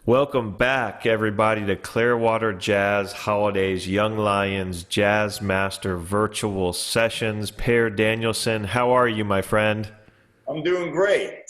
Welcome back, everybody, to Clearwater Jazz Holiday's Young Lions Jazz Master Virtual Sessions. Per Danielsson, how are you, my friend? I'm doing great.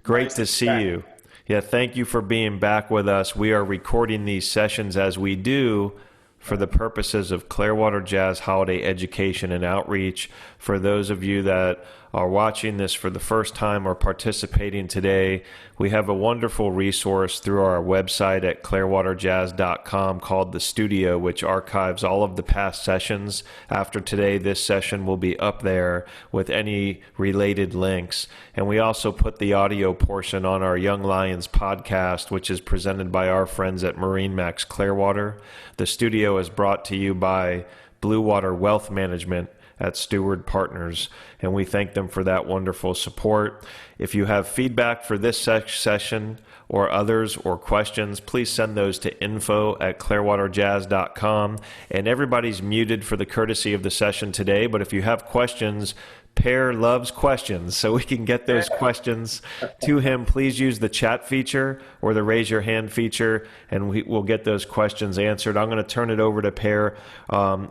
Great to see you. Yeah, thank you for being back with us. We are recording these sessions as we do for the purposes of Clearwater Jazz Holiday education and outreach. For those of you that are watching this for the first time or participating today, we have a wonderful resource through our website at clearwaterjazz.com called The Studio, which archives all of the past sessions. After today, this session will be up there with any related links. And we also put the audio portion on our Young Lions podcast, which is presented by our friends at Marine Max Clearwater. The Studio is brought to you by Blue Water Wealth Management at Steward Partners, and we thank them for that wonderful support. If you have feedback for this session or others or questions, please send those to info@clearwaterjazz.com. And everybody's muted for the courtesy of the session today, but if you have questions, Per loves questions, so we can get those questions to him. Please use the chat feature or the raise your hand feature, and we'll get those questions answered. I'm going to turn it over to Per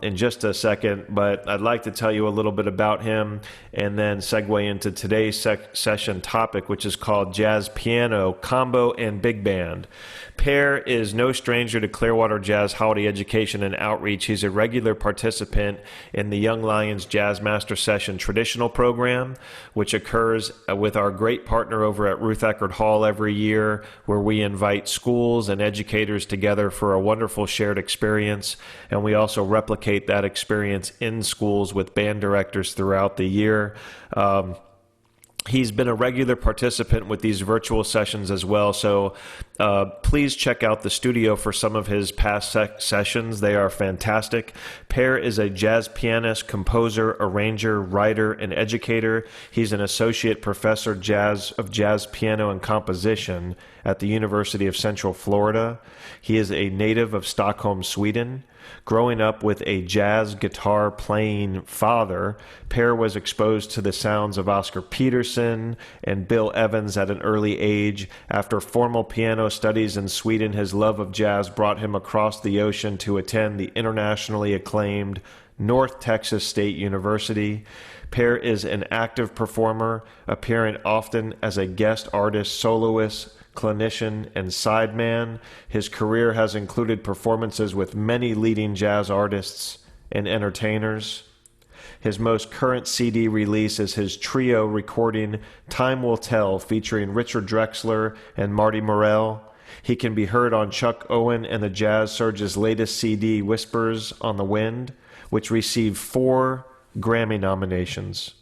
in just a second, but I'd like to tell you a little bit about him and then segue into today's session topic, which is called Jazz Piano, Combo, and Big Band. Per is no stranger to Clearwater Jazz Holiday Education and Outreach. He's a regular participant in the Young Lions Jazz Master Session traditional program, which occurs with our great partner over at Ruth Eckerd Hall every year, where we invite schools and educators together for a wonderful shared experience. And we also replicate that experience in schools with band directors throughout the year. He's been a regular participant with these virtual sessions as well, so please check out the studio for some of his past sessions. They are fantastic. Per is a jazz pianist, composer, arranger, writer, and educator. He's an associate professor of jazz piano and composition at the University of Central Florida. He is a native of Stockholm, Sweden. Growing up with a jazz guitar playing father, Per was exposed to the sounds of Oscar Peterson and Bill Evans at an early age. After formal piano studies in Sweden, his love of jazz brought him across the ocean to attend the internationally acclaimed North Texas State University. Per is an active performer, appearing often as a guest artist, soloist, clinician, and sideman. His career has included performances with many leading jazz artists and entertainers. His most current CD release is his trio recording Time Will Tell, featuring Richard Drexler and Marty Morell. He can be heard on Chuck Owen and the Jazz Surge's latest CD, Whispers on the Wind, which received 4 Grammy nominations.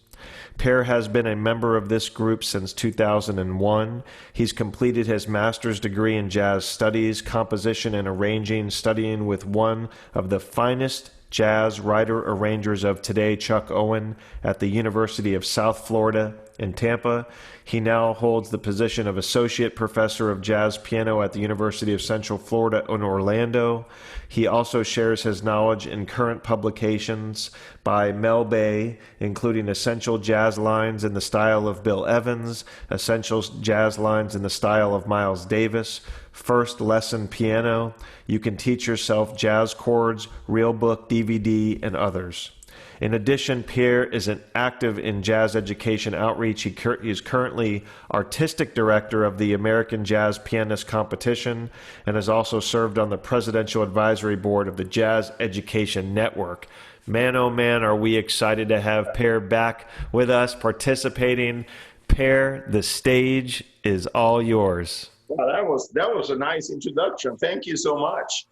Per has been a member of this group since 2001. He's completed his master's degree in jazz studies, composition, and arranging, studying with one of the finest jazz writer-arrangers of today, Chuck Owen, at the University of South Florida in Tampa. He now holds the position of Associate Professor of Jazz Piano at the University of Central Florida in Orlando. He also shares his knowledge in current publications by Mel Bay, including Essential Jazz Lines in the style of Bill Evans, Essential Jazz Lines in the style of Miles Davis, First Lesson Piano, You Can Teach Yourself Jazz Chords, Real Book, DVD, and others. In addition, Per is an active in jazz education outreach. He is currently artistic director of the American Jazz Pianist Competition and has also served on the Presidential Advisory Board of the Jazz Education Network. Man, oh man, are we excited to have Per back with us participating. Per, the stage is all yours. Well, that was a nice introduction. Thank you so much.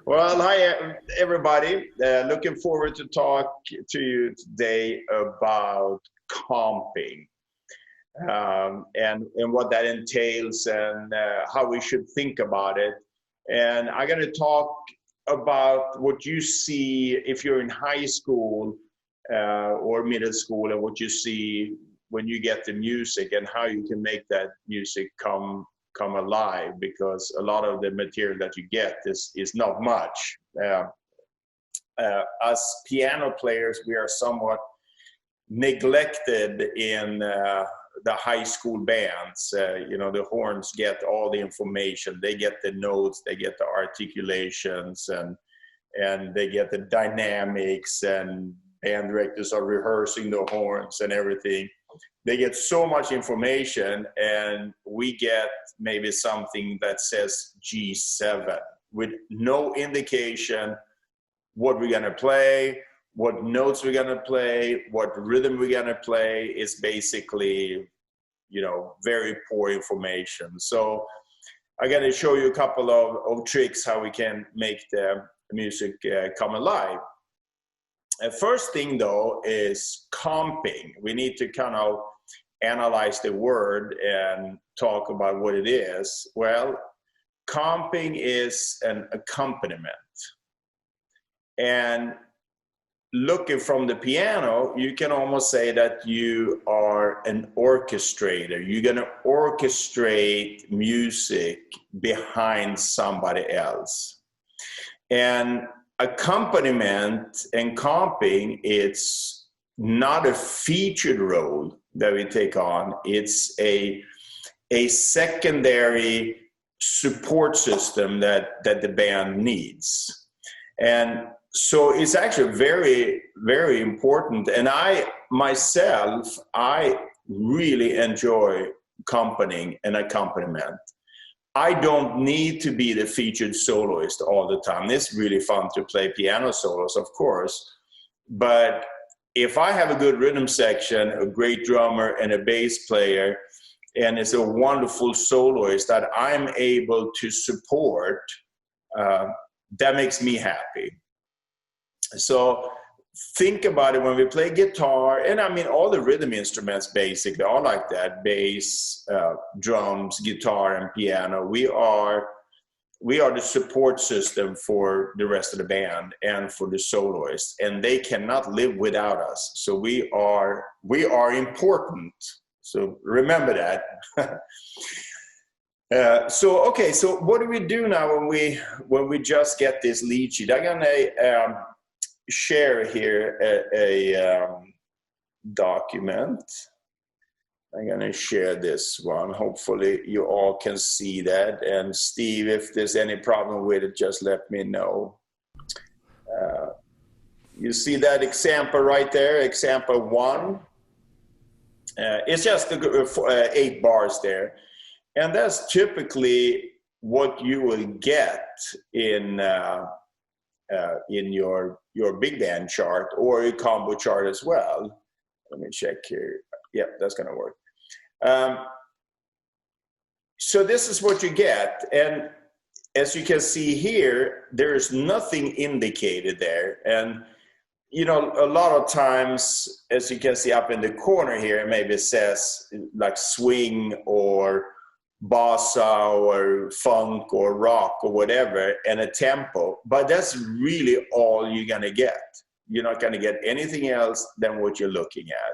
Well, hi everybody. Looking forward to talk to you today about comping and what that entails and how we should think about it. And I'm going to talk about what you see if you're in high school or middle school, and what you see when you get the music and how you can make that music come alive, because a lot of the material that you get is not much. as piano players, we are somewhat neglected in the high school bands. The horns get all the information. They get the notes, they get the articulations, and they get the dynamics, and band directors are rehearsing the horns and everything. They get so much information, and we get maybe something that says G7 with no indication what we're going to play, what notes we're going to play, what rhythm we're going to play. Is basically, very poor information. So I'm going to show you a couple of tricks how we can make the music come alive. First thing, though, is comping. We need to kind of analyze the word and talk about what it is. Well, comping is an accompaniment. And looking from the piano, you can almost say that you are an orchestrator. You're going to orchestrate music behind somebody else. And accompaniment and comping, it's not a featured role that we take on. It's a secondary support system that the band needs. And so it's actually very, very important. And I really enjoy accompanying an accompaniment. I don't need to be the featured soloist all the time. It's really fun to play piano solos, of course. But if I have a good rhythm section, a great drummer, and a bass player, and it's a wonderful soloist that I'm able to support, that makes me happy. So think about it when we play guitar, and I mean all the rhythm instruments basically are like that: bass, drums, guitar, and piano. We are the support system for the rest of the band and for the soloists, and they cannot live without us. So we are important. So remember that. So what do we do now when we just get this lead sheet? I'm gonna share here a document. I'm going to share this one. Hopefully you all can see that. And Steve, if there's any problem with it, just let me know. You see that example right there, example 1. It's just 8 bars there. And that's typically what you will get in your big band chart or a combo chart as well. Let me check here. Yep, that's going to work. So this is what you get. And as you can see here, there's nothing indicated there. And, a lot of times, as you can see up in the corner here, maybe it says like swing or bossa or funk or rock or whatever, and a tempo, but that's really all you're going to get. You're not going to get anything else than what you're looking at.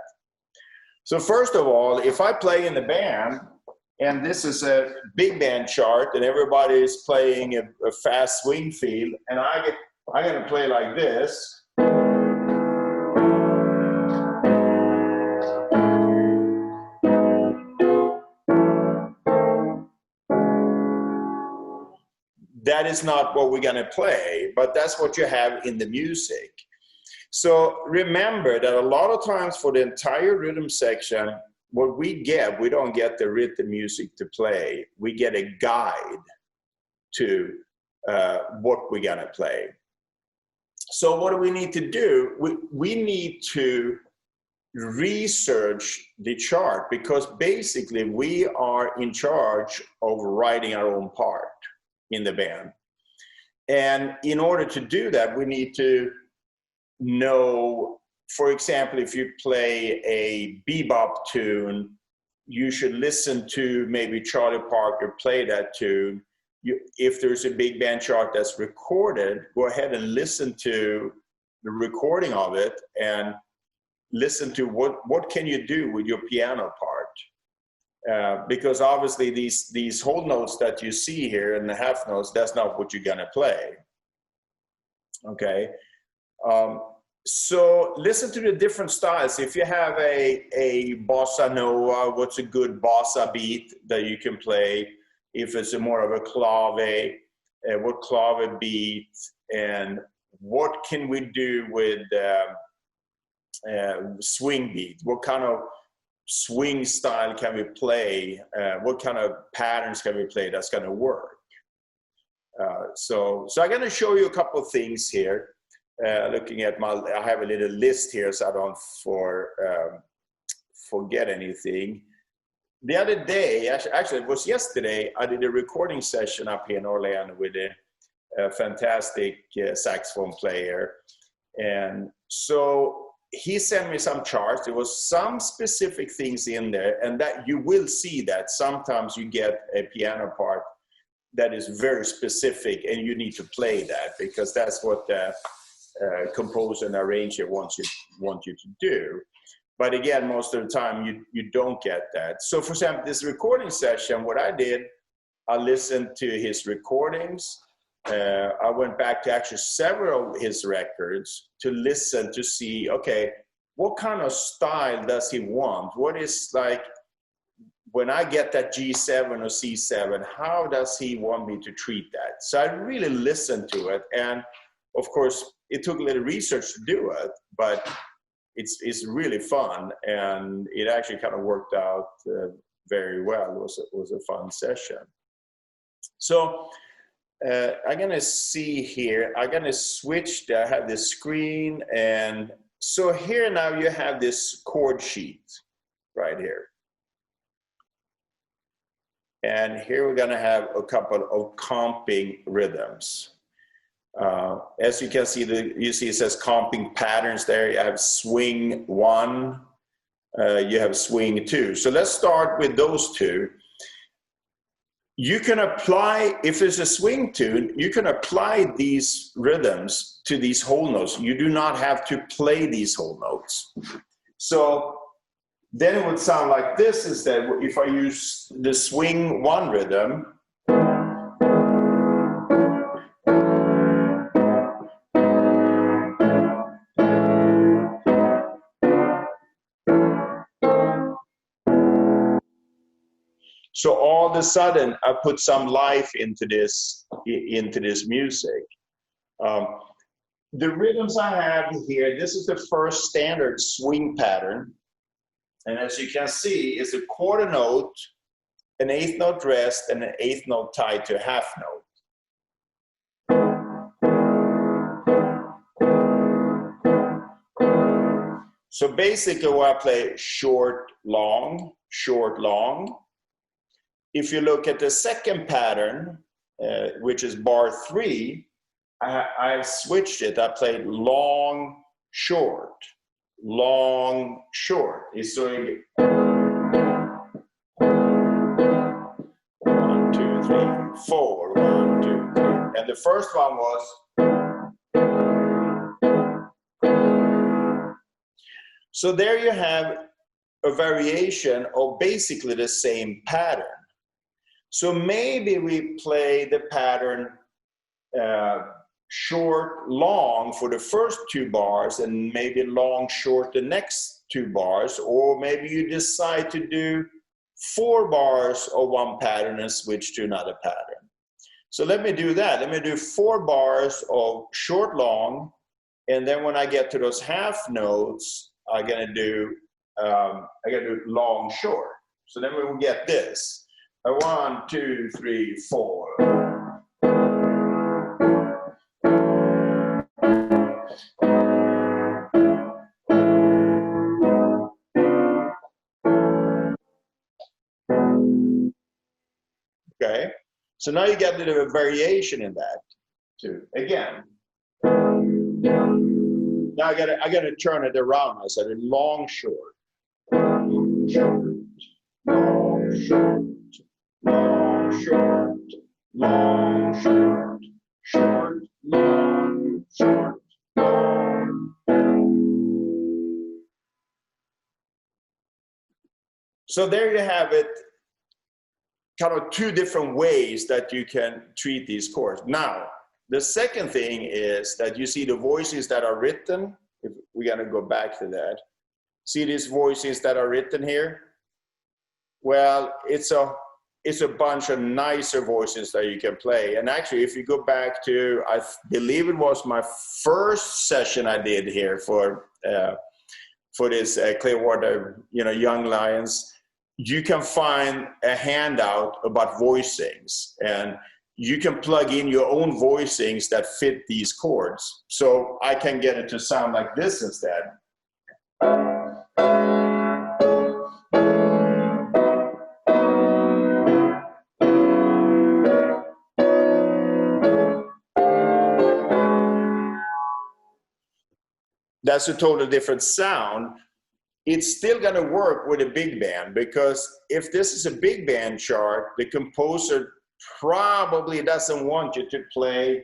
So first of all, if I play in the band, and this is a big band chart, and everybody is playing a fast swing feel, and I'm going to play like this. That is not what we're going to play, but that's what you have in the music. So remember that a lot of times for the entire rhythm section, what we don't get the rhythm music to play. We get a guide to what we're going to play. So what do we need to do? We need to research the chart, because basically we are in charge of writing our own part in the band. And in order to do that, we need to know, for example, if you play a bebop tune, you should listen to maybe Charlie Parker play that tune. If there's a big band chart that's recorded, go ahead and listen to the recording of it and listen to what can you do with your piano part. Because obviously these whole notes that you see here and the half notes, that's not what you're going to play. Okay. So listen to the different styles. If you have a bossa nova, what's a good bossa beat that you can play? If it's a more of a clave, what clave beat, and what can we do with swing beat? What kind of swing style can we play? What kind of patterns can we play that's going to work? So I'm going to show you a couple of things here. Looking at I have a little list here so I don't forget anything. The other day, actually it was yesterday, I did a recording session up here in Orlando with a fantastic saxophone player. And so he sent me some charts. There was some specific things in there, and that you will see that sometimes you get a piano part that is very specific and you need to play that because that's what the composer and arranger want you to do. But again, most of the time you don't get that. So for example, this recording session, what I did, I listened to his recordings. I went back to actually several of his records to listen to see, okay, what kind of style does he want? What is like, when I get that G7 or C7, how does he want me to treat that? So I really listened to it. And of course, it took a little research to do it, but it's really fun. And it actually kind of worked out very well. It was a fun session. So I'm going to see here, I'm going to switch. I have this screen. And so here now you have this chord sheet right here. And here we're going to have a couple of comping rhythms. As you can see, you see it says comping patterns there. You have swing 1, you have swing 2. So let's start with those two. You can apply, if it's a swing tune, you can apply these rhythms to these whole notes. You do not have to play these whole notes. So then it would sound like this instead. If I use the swing 1 rhythm, so all of a sudden I put some life into this music. The rhythms I have here, this is the first standard swing pattern. And as you can see, it's a quarter note, an 8th note rest, and an 8th note tied to a half note. So basically I play short, long, short, long. If you look at the second pattern, which is bar 3, I've switched it. I played long, short, long, short. It's so 1, 2, 3, 4, 1, 2, 3. And the first one was. So there you have a variation of basically the same pattern. So maybe we play the pattern short, long for the first 2 bars and maybe long, short the next 2 bars, or maybe you decide to do 4 bars of one pattern and switch to another pattern. So let me do that. Let me do 4 bars of short, long, and then when I get to those half notes, I'm gonna do long, short. So then we will get this. 1, 2, 3, 4. Okay, so now you get a little bit of variation in that too. Again, now I gotta turn it around. I said long, short, long, short, long, short. Long, short, long, short, short, long, short, long. So there you have it, kind of 2 different ways that you can treat these chords. Now, The second thing is that you see the voices that are written. If we're going to go back to that. See these voices that are written here? Well, it's a bunch of nicer voices that you can play. And actually, if you go back to, I believe it was my first session I did here for this Clearwater, Young Lions, you can find a handout about voicings, and you can plug in your own voicings that fit these chords. So I can get it to sound like this instead. That's a totally different sound. It's still going to work with a big band, because if this is a big band chart, the composer probably doesn't want you to play,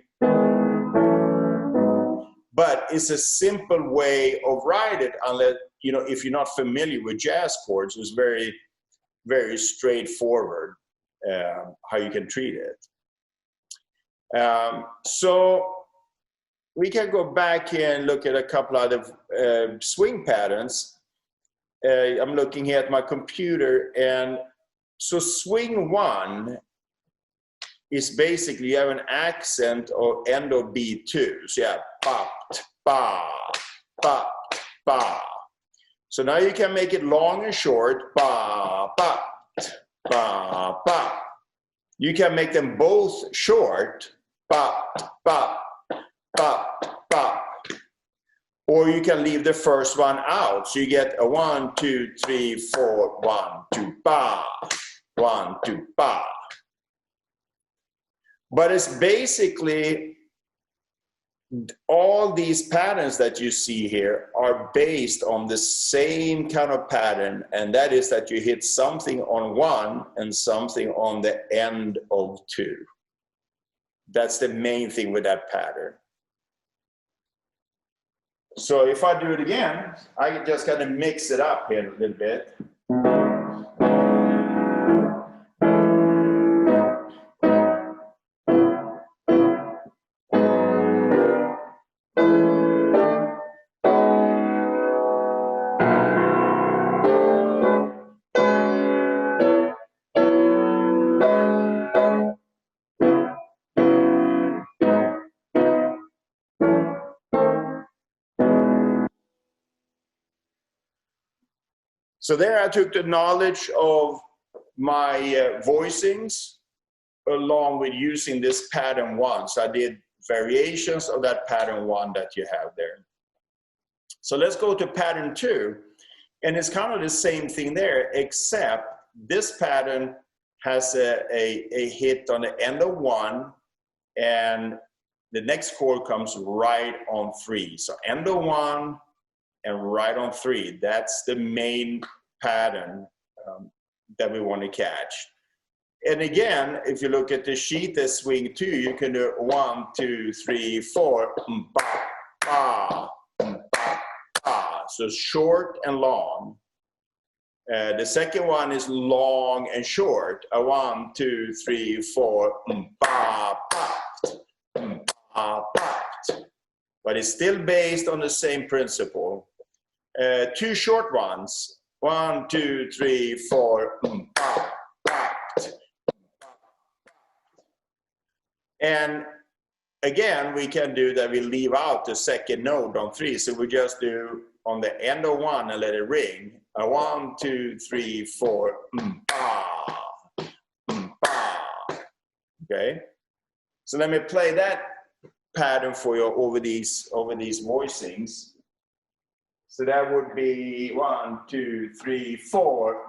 but it's a simple way of writing it, unless, if you're not familiar with jazz chords, it's very, very straightforward how you can treat it. So we can go back here and look at a couple other swing patterns. I'm looking here at my computer, and so swing 1 is basically, you have an accent or end of B2. So you have ba, ba, ba, ba. So now you can make it long and short, ba, ba, ba, ba. You can make them both short, ba, ba, ba, ba. Or you can leave the first one out. So you get a 1, 2, 3, 4, 1, 2, ba, 1, 2, ba. But it's basically, all these patterns that you see here are based on the same kind of pattern, and that is that you hit something on 1 and something on the end of 2. That's the main thing with that pattern. So if I do it again, I just got to mix it up here a little bit. So there I took the knowledge of my voicings along with using this pattern 1. So I did variations of that pattern 1 that you have there. So let's go to pattern 2. And it's kind of the same thing there, except this pattern has a hit on the end of 1, and the next chord comes right on 3. So end of 1 and right on 3. That's the main pattern that we want to catch. And again, if you look at the sheet, the swing 2, you can do 1, 2, 3, 4. Ba, ba, ba, ba. So short and long. The second one is long and short. 1, 2, 3, 4. Ba, ba, ba, ba. But it's still based on the same principle. 2 short ones. 1, 2, 3, 4. Ba, ba. And again, we can do that. We leave out the second note on 3. So we just do on the end of 1 and let it ring. 1, 2, 3, 4. Ba, ba. Okay. So let me play that pattern for you over these voicings. So that would be 1, 2, 3, 4.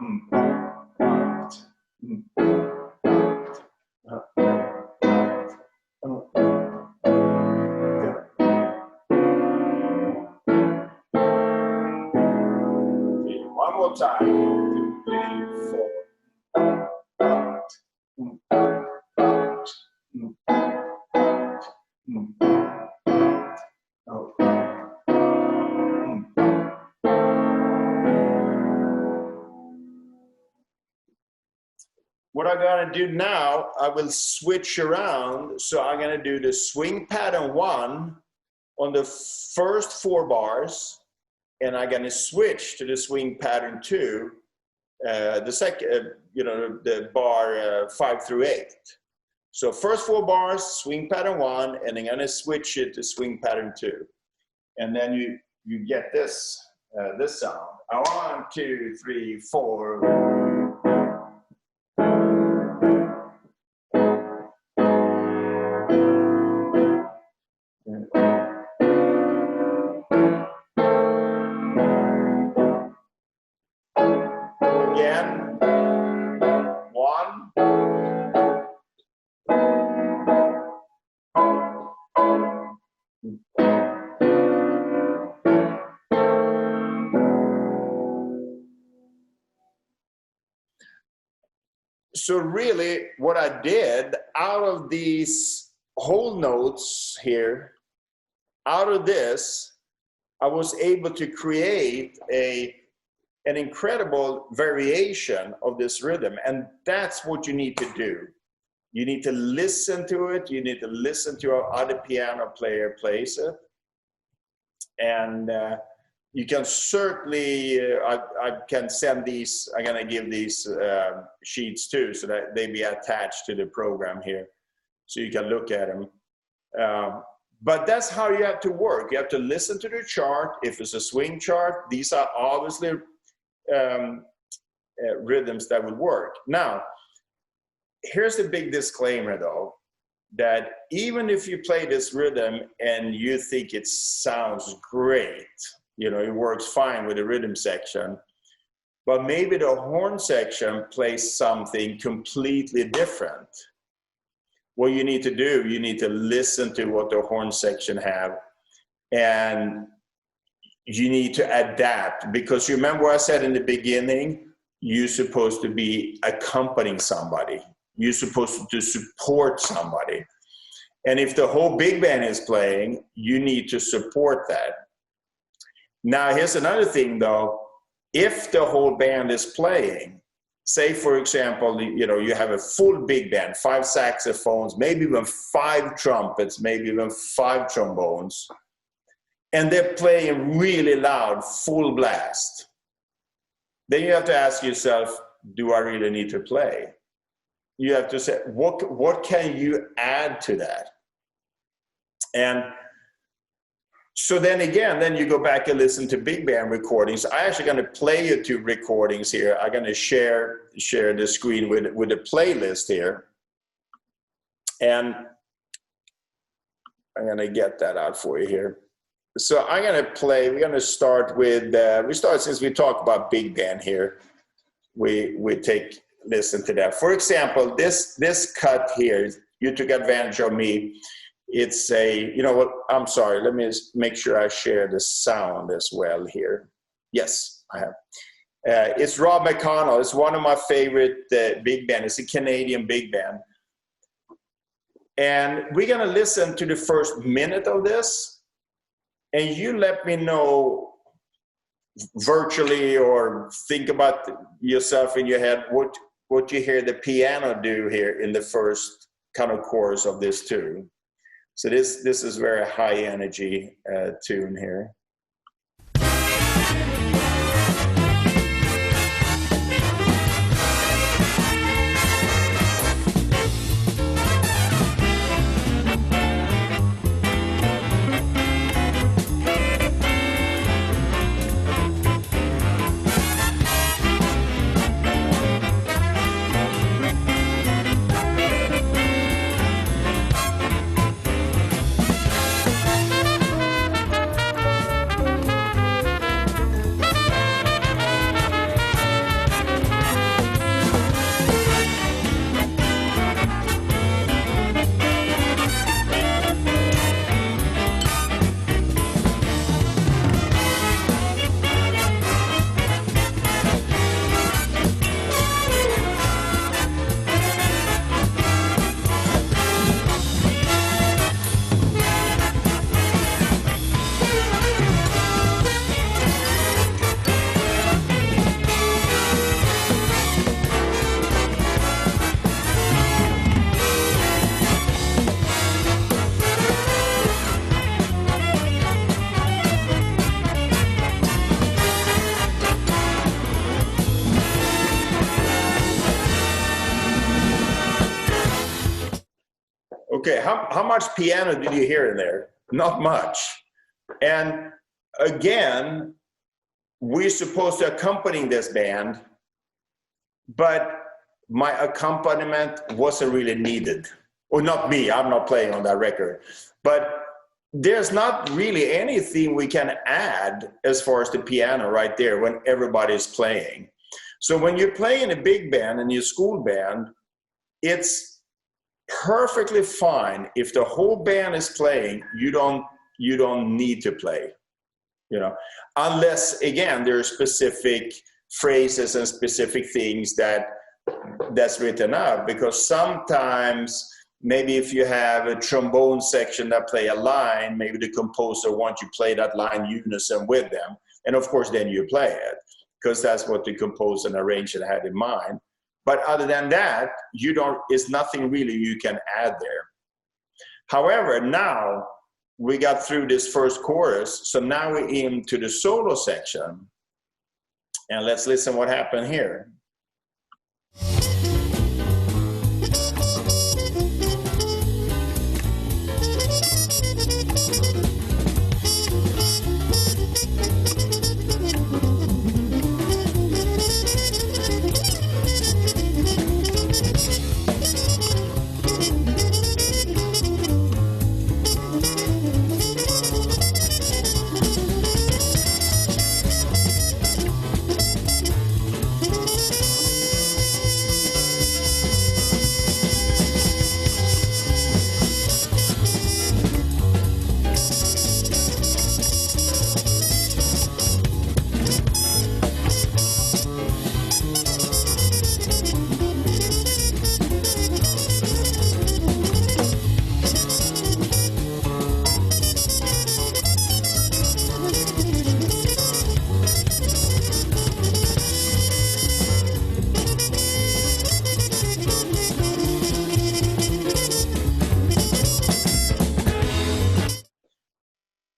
One more time. 1, 2, 3, 4. what I'm gonna do now, I will switch around. So I'm gonna do the swing pattern 1 on the first 4 bars, and I'm gonna switch to the swing pattern 2, the second, the bar 5 through 8. So first 4 bars, swing pattern 1, and I'm gonna switch it to swing pattern 2. And then you get this sound. 1, 2, 3, 4. Again, 1. So really what I did out of these whole notes here, out of this, I was able to create an incredible variation of this rhythm. And that's what you need to do. You need to listen to it. You need to listen to how other piano player plays it. And you can certainly, I can send these, I'm gonna give these sheets too, so that they be attached to the program here, so you can look at them. But that's how you have to work. You have to listen to the chart. If it's a swing chart, these are obviously rhythms that would work. Now, here's the big disclaimer though, that even if you play this rhythm and you think it sounds great, it works fine with the rhythm section, but maybe the horn section plays something completely different. What you need to do, you need to listen to what the horn section have, and you need to adapt, because you remember what I said in the beginning, you're supposed to be accompanying somebody. You're supposed to support somebody. And if the whole big band is playing, you need to support that. Now, here's another thing though. If the whole band is playing, say for example, you have a full big band, 5 saxophones, maybe even 5 trumpets, maybe even 5 trombones, and they're playing really loud, full blast. Then you have to ask yourself, do I really need to play? You have to say, what can you add to that? And so then again, then you go back and listen to big band recordings. I'm actually going to play you 2 recordings here. I'm going to share the screen with a playlist here. And I'm going to get that out for you here. So I'm going to play, we're going to start with, since we talk about big band here, we listen to that. For example, this cut here, you took advantage of me. It's I'm sorry, let me make sure I share the sound as well here. Yes, I have. It's Rob McConnell. It's one of my favorite big band. It's a Canadian big band. And we're going to listen to the first minute of this. And you let me know virtually, or think about yourself in your head, what you hear the piano do here in the first kind of chorus of this tune. So this is very high energy tune here. Okay, how much piano did you hear in there? Not much. And again, we're supposed to accompany this band, but my accompaniment wasn't really needed. Or not me, I'm not playing on that record. But there's not really anything we can add as far as the piano right there when everybody's playing. So when you play in a big band and your school band, it's perfectly fine if the whole band is playing. You don't need to play, you know, unless again there are specific phrases and specific things that's written up. Because sometimes maybe if you have a trombone section that play a line, maybe the composer wants you to play that line unison with them, and of course then you play it because that's what the composer and arranger had in mind. But other than that, it's nothing really you can add there. However, now we got through this first chorus, so now we're into the solo section. And let's listen what happened here.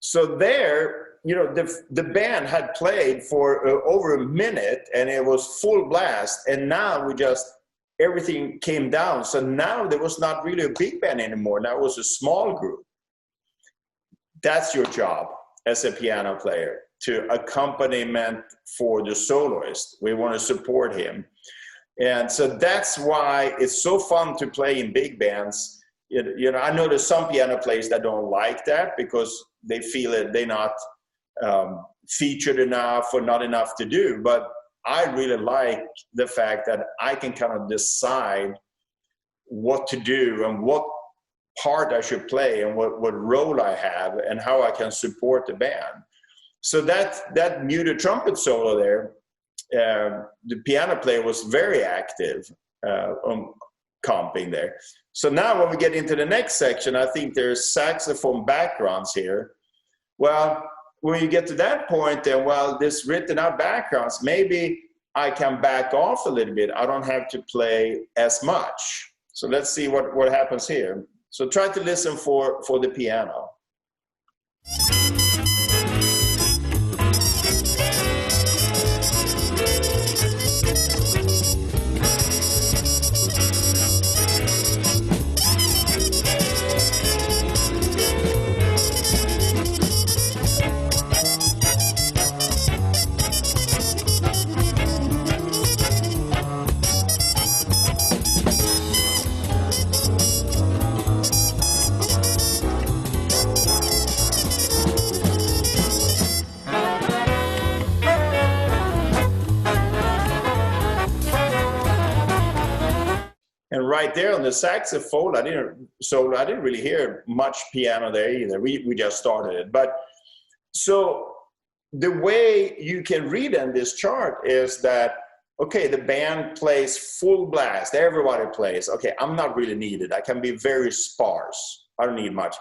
So there, you know, the band had played for over a minute and it was full blast. And now everything came down. So now there was not really a big band anymore. Now it was a small group. That's your job as a piano player, to accompaniment for the soloist. We want to support him. And so that's why it's so fun to play in big bands. You know, I know there's some piano players that don't like that because they feel that they're not featured enough or not enough to do. But I really like the fact that I can kind of decide what to do and what part I should play and what role I have and how I can support the band. So that muted trumpet solo there, the piano player was very active on comping there. So now when we get into the next section, I think there's saxophone backgrounds here. Well, when you get to that point, then, well, this written out backgrounds, maybe I can back off a little bit. I don't have to play as much. So let's see what happens here. So try to listen for the piano. And right there on the saxophone, I didn't really hear much piano there either. We just started it. But so the way you can read in this chart is that, okay, the band plays full blast. Everybody plays. Okay, I'm not really needed. I can be very sparse. I don't need much.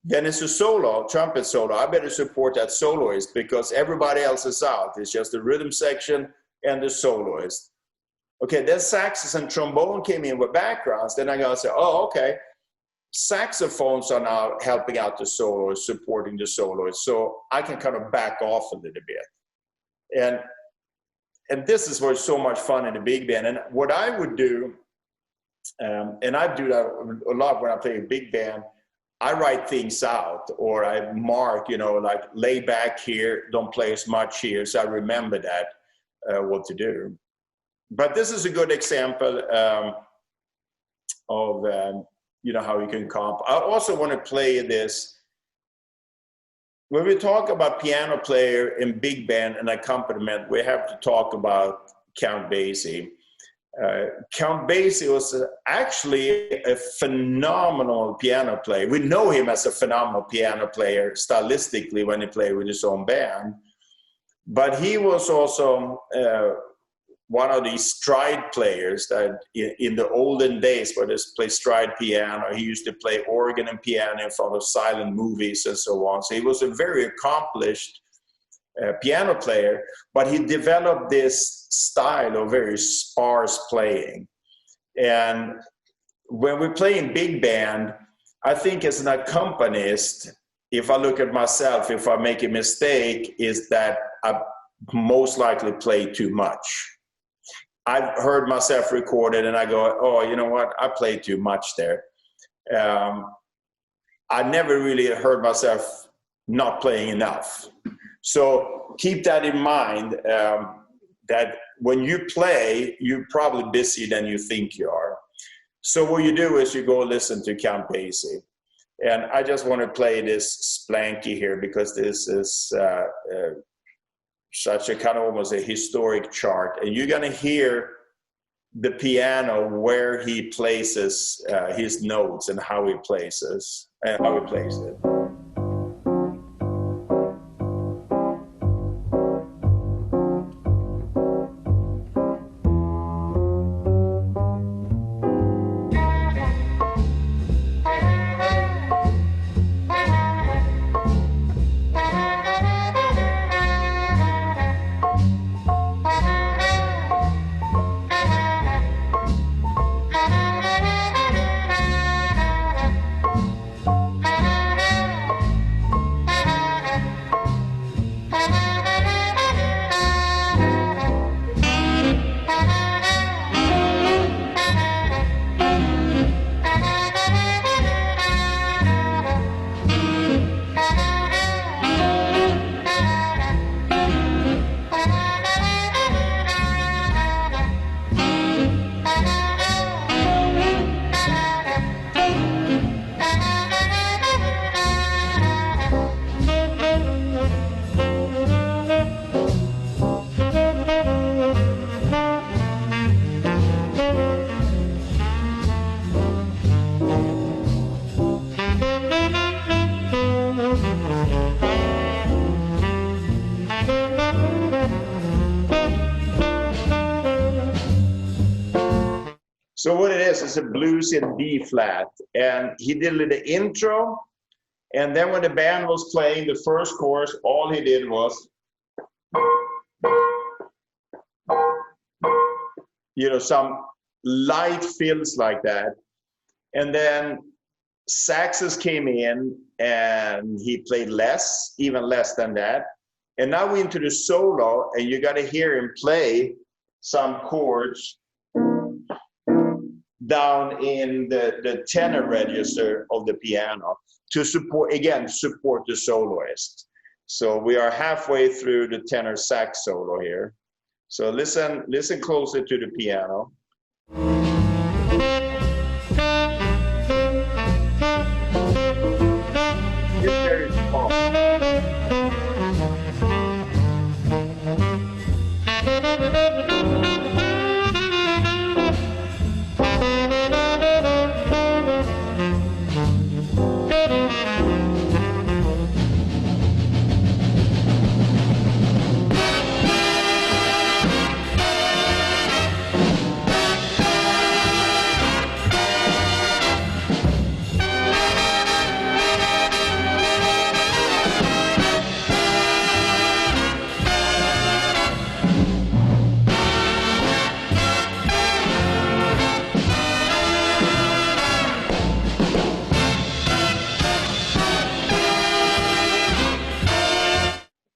Then it's a solo, trumpet solo. I better support that soloist because everybody else is out. It's just the rhythm section and the soloist. Okay, then saxes and trombone came in with backgrounds. Then I gotta say, oh, okay, saxophones are now helping out the soloist, supporting the soloist. So I can kind of back off a little bit. And this is what's so much fun in the big band. And what I would do And I do that a lot when I play a big band. I write things out, or I mark, like lay back here, don't play as much here, so I remember that, what to do. But this is a good example of, how you can comp. I also want to play this. When we talk about piano player and big band and accompaniment, we have to talk about Count Basie. Count Basie was actually a phenomenal piano player. We know him as a phenomenal piano player stylistically when he played with his own band. But he was also one of these stride players that in the olden days where they play stride piano, he used to play organ and piano in front of silent movies and so on. So he was a very accomplished piano player, but he developed this style of very sparse playing. And when we play in big band, I think as an accompanist, if I look at myself, if I make a mistake, is that I most likely play too much. I've heard myself recorded and I go, oh, you know what? I played too much there. I never really heard myself not playing enough. So keep that in mind, that when you play, you're probably busier than you think you are. So what you do is you go listen to Count Basie. And I just want to play this Splanky here because this is such a kind of almost a historic chart. And you're going to hear the piano where he places his notes and how he places and how he plays it. So what it is a blues in D flat. And he did the intro. And then when the band was playing the first chorus, all he did was, some light fills like that. And then saxes came in and he played less, even less than that. And now we're into the solo and you got to hear him play some chords down in the tenor register of the piano to support the soloist. So we are halfway through the tenor sax solo here. So listen closer to the piano. It's very small.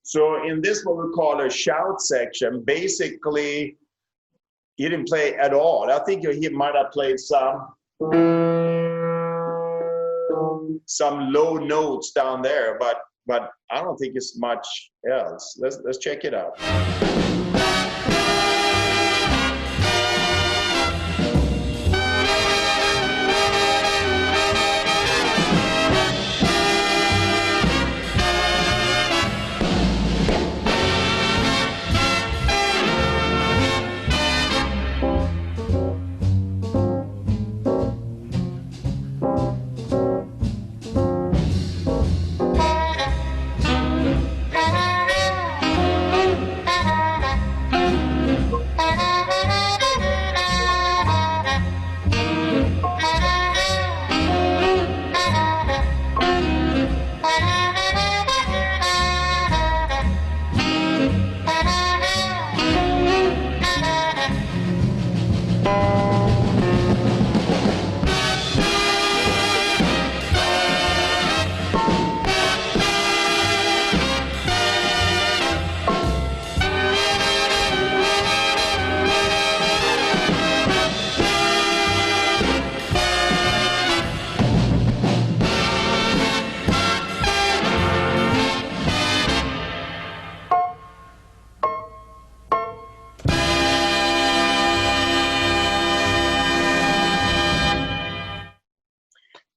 So in this, what we call a shout section, basically he didn't play at all. I think he might have played some low notes down there, but I don't think it's much else. Let's check it out.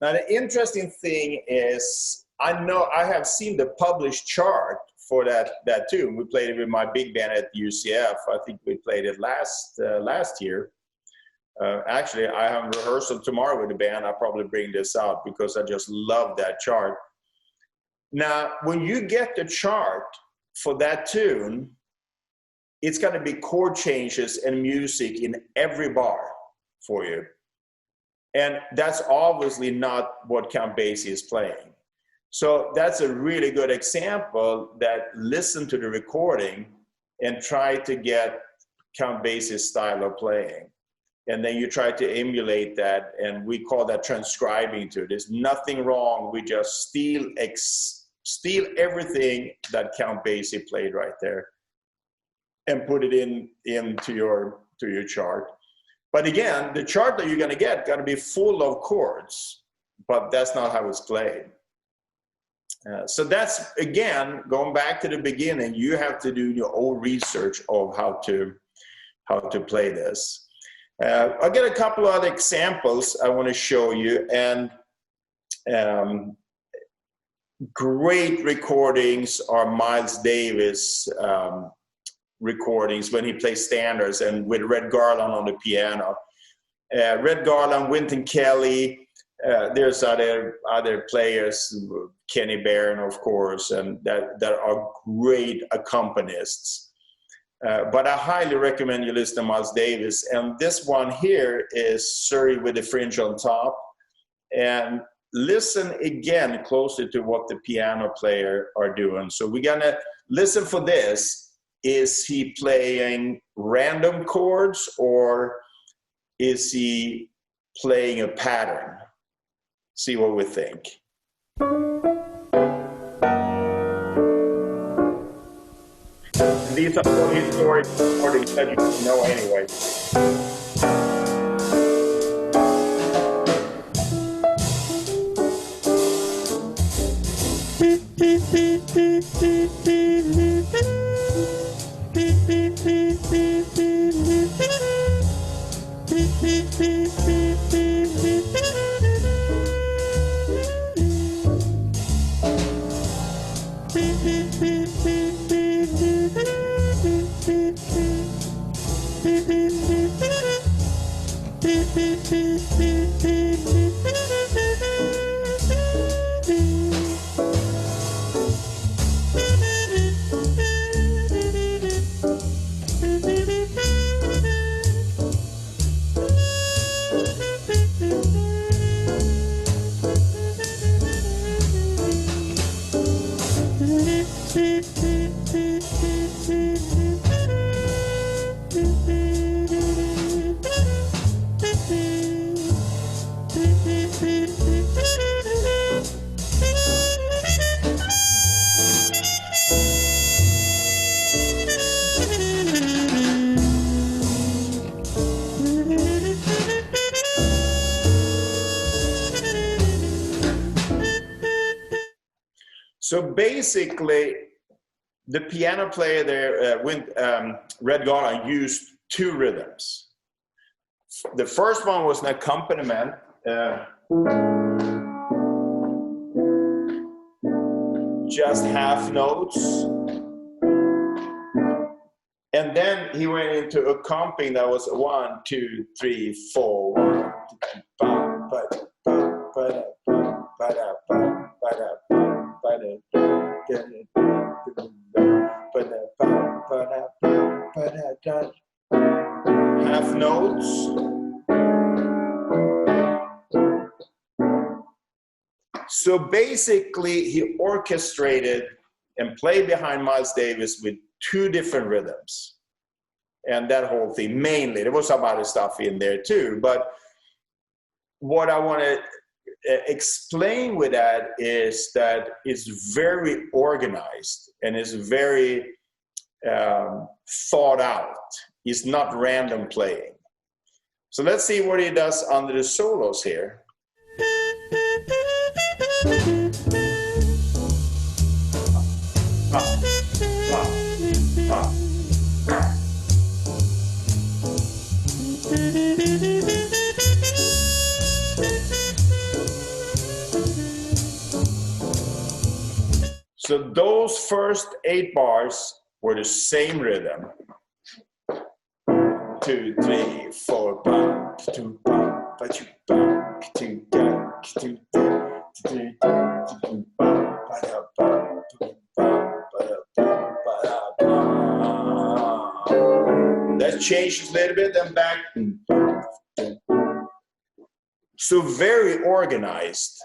Now, the interesting thing is, I know I have seen the published chart for that tune. We played it with my big band at UCF. I think we played it last year. Actually, I have a rehearsal tomorrow with the band. I'll probably bring this out because I just love that chart. Now, when you get the chart for that tune, it's going to be chord changes and music in every bar for you. And that's obviously not what Count Basie is playing. So that's a really good example that listen to the recording and try to get Count Basie's style of playing. And then you try to emulate that, and we call that transcribing to it. There's nothing wrong. We just steal everything that Count Basie played right there and put it into your chart. But again, the chart that you're going to get got to be full of chords, but that's not how it's played. So that's, again, going back to the beginning, you have to do your own research of how to play this. I'll get a couple of other examples I want to show you, and great recordings are Miles Davis recordings when he plays standards and with Red Garland on the piano. Red Garland, Wynton Kelly, there's other players, Kenny Barron, of course, and that are great accompanists. But I highly recommend you listen to Miles Davis. And this one here is Surrey with the Fringe on Top. And listen again closer to what the piano player are doing. So we're gonna listen for this. Is he playing random chords or is he playing a pattern? See what we think. These are all historic recordings that you know anyway. So basically, the piano player there, Red Garland, used two rhythms. The first one was an accompaniment, just half notes. And then he went into a comping that was 1, 2, 3, 4. 1, 2, half notes. So basically, he orchestrated and played behind Miles Davis with two different rhythms. And that whole thing, mainly, there was some other stuff in there too. But what I want to explain with that is that it's very organized and it's very thought out. It's not random playing. So let's see what he does under the solos here. So those first 8 bars were the same rhythm. 2, 3, 4, ba, 2, ba, ba, 2, ba, 2, ga, 2, da, 2, da, 2, ba, ba, da, ba, 2, ba, ba, da, ba, ba, da, ba. That changed a little bit, then back. So very organized.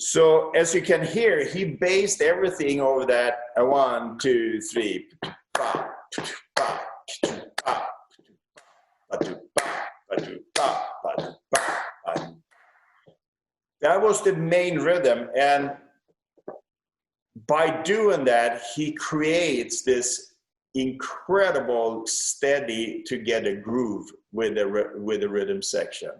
So as you can hear, he based everything over that 1, 2, 3. That was the main rhythm, and by doing that, he creates this incredible steady together groove with the rhythm section.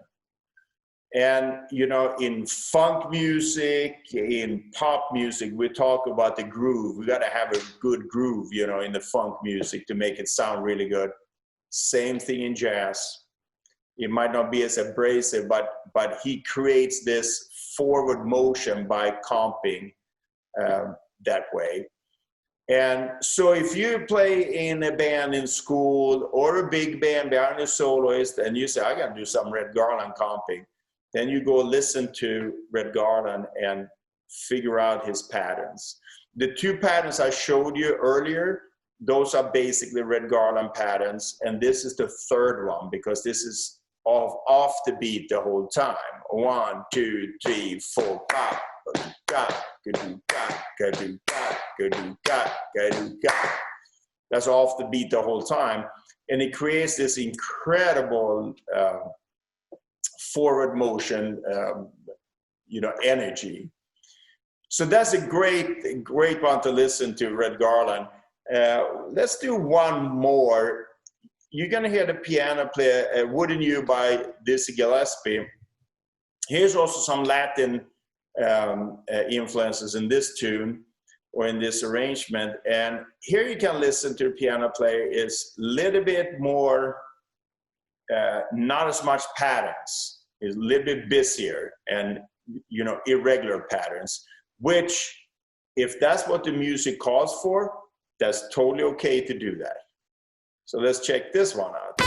And, you know, in funk music, in pop music, we talk about the groove. We got to have a good groove, you know, in the funk music to make it sound really good. Same thing in jazz. It might not be as abrasive, but he creates this forward motion by comping that way. And so if you play in a band in school or a big band behind a soloist and you say, I got to do some Red Garland comping, then you go listen to Red Garland and figure out his patterns. The 2 patterns I showed you earlier, those are basically Red Garland patterns. And this is the 3rd one because this is off the beat the whole time. 1, 2, 3, 4, pop. That's off the beat the whole time. And it creates this incredible forward motion, you know, energy. So that's a great one to listen to, Red Garland. Let's do one more. You're gonna hear the piano player, Wouldn't You by Dizzy Gillespie. Here's also some Latin influences in this tune or in this arrangement. And here you can listen to the piano player is a little bit more, not as much patterns. Is a little bit busier and, you know, irregular patterns, which if that's what the music calls for, that's totally okay to do that. So let's check this one out.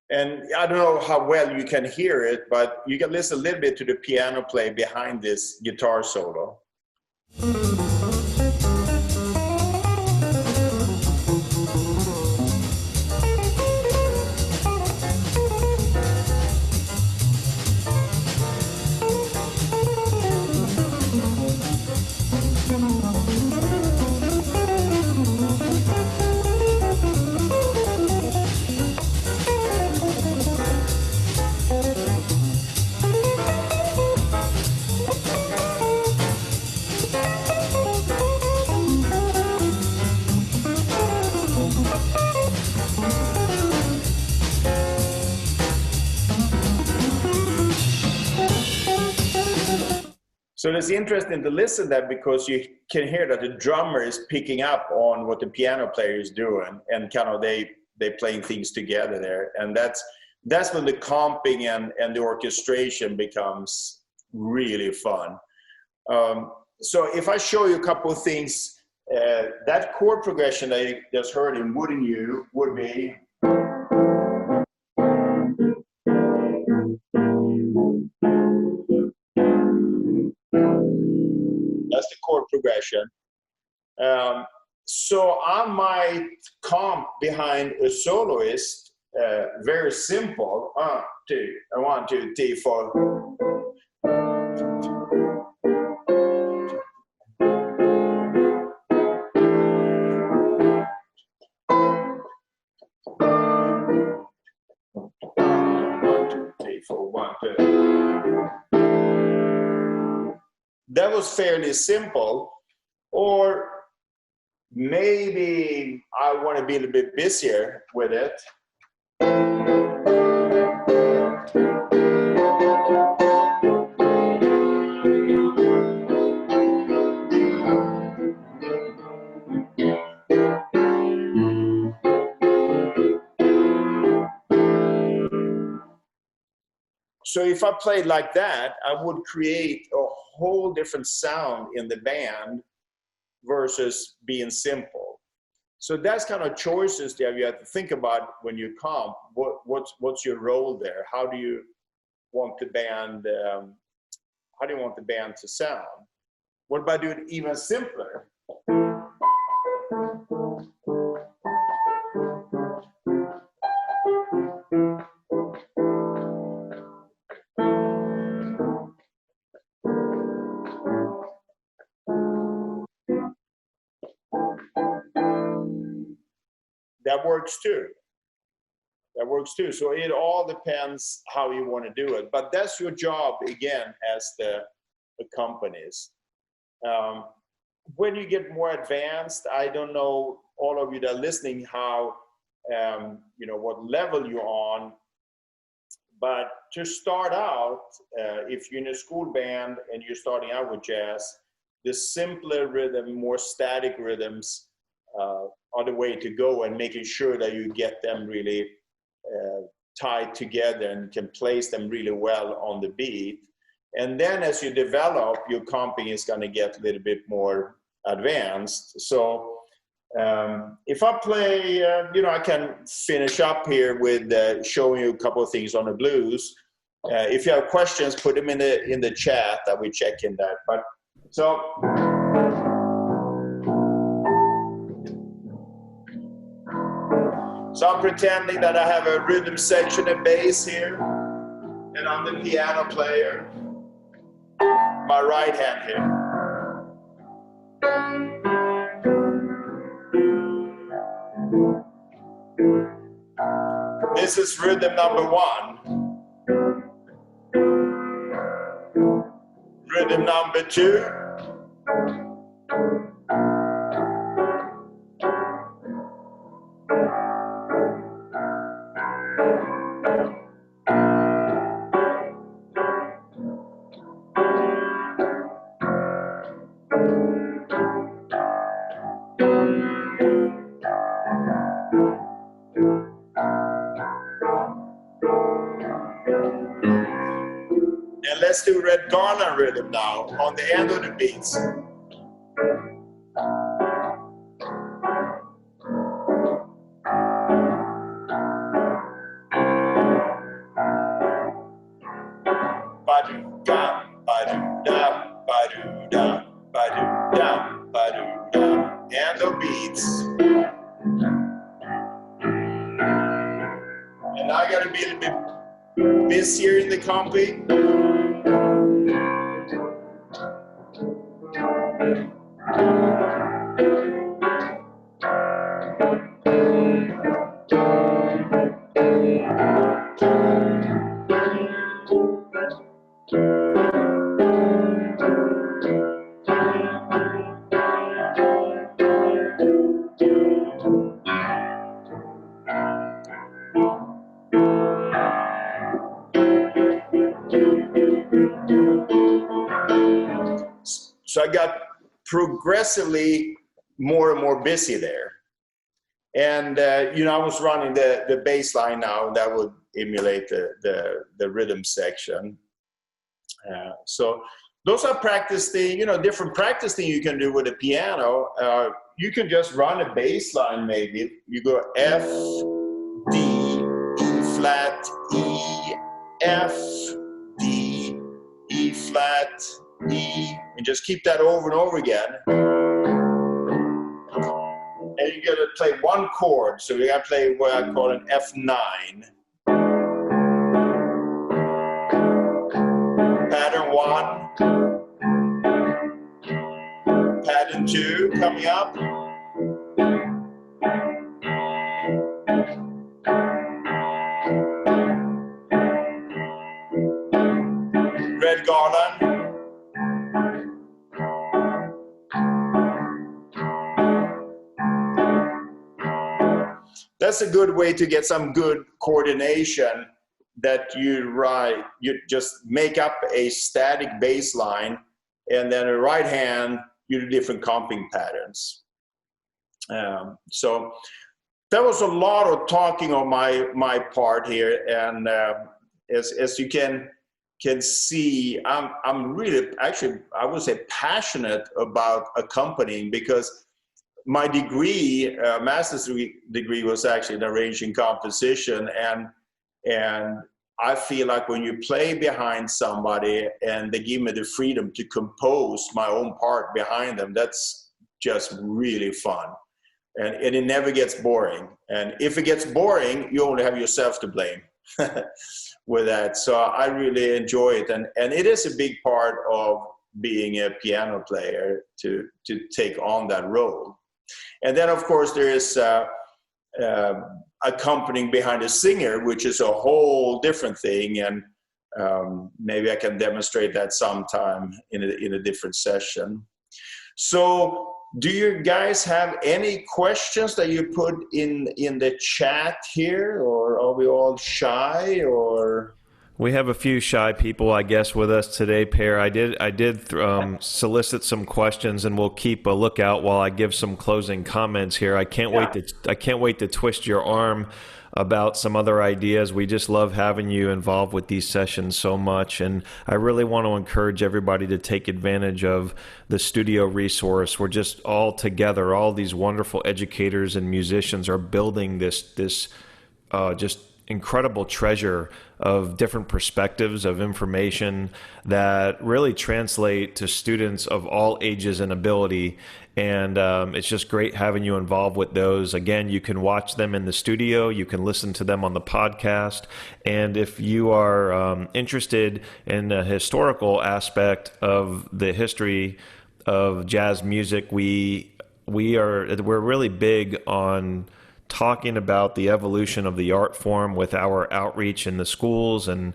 And I don't know how well you can hear it, but you can listen a little bit to the piano play behind this guitar solo. So it's interesting to listen to that because you can hear that the drummer is picking up on what the piano player is doing, and kind of they playing things together there. And that's when the comping and the orchestration becomes really fun. So if I show you a couple of things, that chord progression that you just heard in Wouldn't You would be. That's the chord progression. So I might comp behind a soloist, very simple. 1, 2, 3, 4. That was fairly simple. Or maybe I want to be a little bit busier with it. So if I played like that, I would create a whole different sound in the band versus being simple. So that's kind of choices that you have to think about when you comp. What's your role there? How do you want the band? How do you want the band to sound? What about doing it even simpler? That works too. That works too. So it all depends how you want to do it. But that's your job, again, as the companies. When you get more advanced, I don't know, all of you that are listening, how, what level you're on. But to start out, if you're in a school band and you're starting out with jazz, the simpler rhythm, more static rhythms are the way to go, and making sure that you get them really tied together and can place them really well on the beat. And then as you develop, your comping is going to get a little bit more advanced. So if I play, I can finish up here with showing you a couple of things on the blues. If you have questions, put them in the chat. That we check in that. But so I'm pretending that I have a rhythm section and bass here, and I'm the piano player. My right hand here. This is rhythm number 1. Rhythm number 2. let's do Red Garland rhythm now on the end of the beats. Ba-do-da, ba-do-da, ba-do-da, ba-do-da, ba-do-da, and the beats. And I gotta be a little bit busier in the comping. So I got progressively more and more busy there. And, I was running the bass line now that would emulate the rhythm section. So those are different practice things you can do with the piano. You can just run a bass line maybe. You go F, D, E flat, E, F, D, E flat, E, and just keep that over and over again. And you gotta play one chord, so you gotta play what I call an F9. Pattern 1, pattern 2 coming up. Red Garland. That's a good way to get some good coordination, that you just make up a static bass line, and then the right hand, you do different comping patterns. So that was a lot of talking on my part here, and as you can see, I'm really, actually, I would say passionate about accompanying, because my degree, master's degree, was actually in arranging composition, and I feel like when you play behind somebody and they give me the freedom to compose my own part behind them, that's just really fun, and it never gets boring. And if it gets boring, you only have yourself to blame with that. So I really enjoy it, and it is a big part of being a piano player to take on that role. And then, of course, there is accompanying behind a singer, which is a whole different thing. And maybe I can demonstrate that sometime in a different session. So do you guys have any questions that you put in the chat here, or are we all shy, or? We have a few shy people, I guess, with us today, Per. I did solicit some questions, and we'll keep a lookout while I give some closing comments here. I can't wait to twist your arm about some other ideas. We just love having you involved with these sessions so much, and I really want to encourage everybody to take advantage of the studio resource. We're just all together. All these wonderful educators and musicians are building this just incredible treasure of different perspectives of information that really translate to students of all ages and ability. And it's just great having you involved with those. Again, you can watch them in the studio. You can listen to them on the podcast. And if you are interested in the historical aspect of the history of jazz music, we're really big on talking about the evolution of the art form with our outreach in the schools. And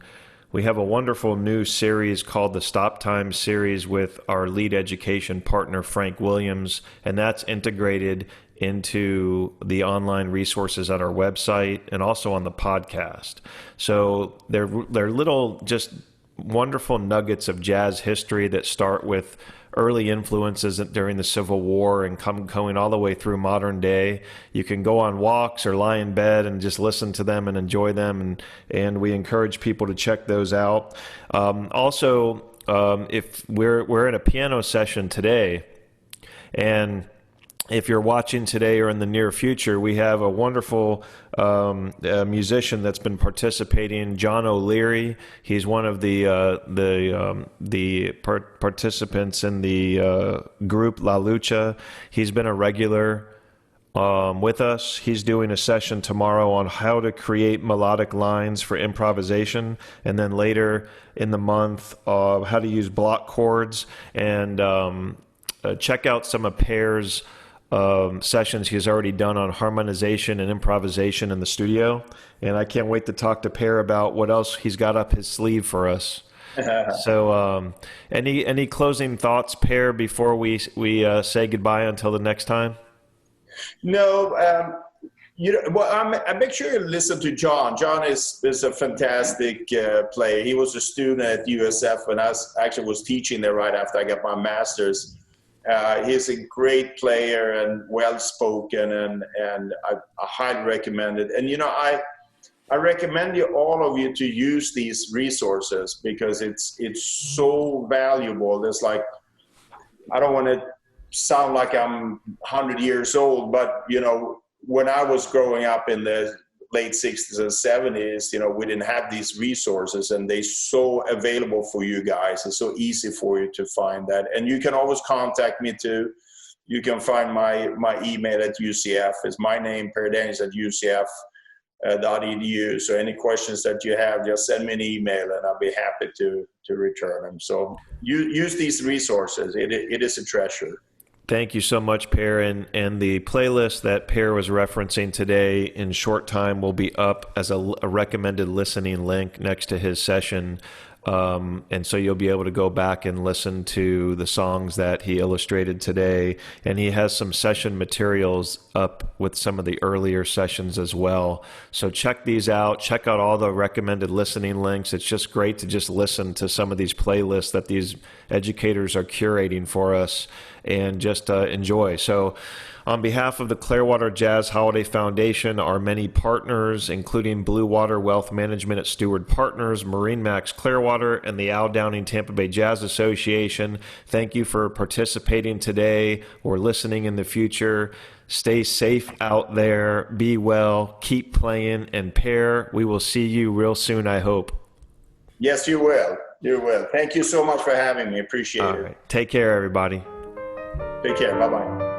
we have a wonderful new series called the Stop Time series with our lead education partner, Frank Williams, and that's integrated into the online resources at our website and also on the podcast. So they're little just wonderful nuggets of jazz history that start with early influences during the Civil War and going all the way through modern day. You can go on walks or lie in bed and just listen to them and enjoy them, and we encourage people to check those out. Also, if we're in a piano session today, and if you're watching today or in the near future, we have a wonderful musician that's been participating, John O'Leary. He's one of the participants in the group La Lucha. He's been a regular with us. He's doing a session tomorrow on how to create melodic lines for improvisation, and then later in the month, how to use block chords. And check out some of Per's sessions he's already done on harmonization and improvisation in the studio, and I can't wait to talk to Per about what else he's got up his sleeve for us. So, any closing thoughts, Per, before we say goodbye until the next time? No, I make sure you listen to John. John is a fantastic player. He was a student at USF when I actually was teaching there right after I got my master's. He's a great player and well-spoken, and I highly recommend it. And, I recommend all of you to use these resources because it's so valuable. It's like, I don't want to sound like I'm 100 years old, but, when I was growing up in the late 60s and 70s, we didn't have these resources, and they're so available for you guys. It's so easy for you to find that. And you can always contact me too. You can find my email at UCF. It's my name, Per Danielsson, at UCF.edu. So any questions that you have, just send me an email and I'll be happy to return them. So use these resources. It is a treasure. Thank you so much, Per. And the playlist that Per was referencing today in short time will be up as a recommended listening link next to his session. And so you'll be able to go back and listen to the songs that he illustrated today. And he has some session materials up with some of the earlier sessions as well. So check these out. Check out all the recommended listening links. It's just great to just listen to some of these playlists that these educators are curating for us and just enjoy. So on behalf of the Clearwater Jazz Holiday Foundation, our many partners, including Blue Water Wealth Management at Steward Partners, Marine Max Clearwater, and the Al Downing Tampa Bay Jazz Association, thank you for participating today or listening in the future. Stay safe out there. Be well. Keep playing. And Per, we will see you real soon, I hope. Yes, you will. You will. Thank you so much for having me. Appreciate it. All right. Take care, everybody. Take care. Bye-bye.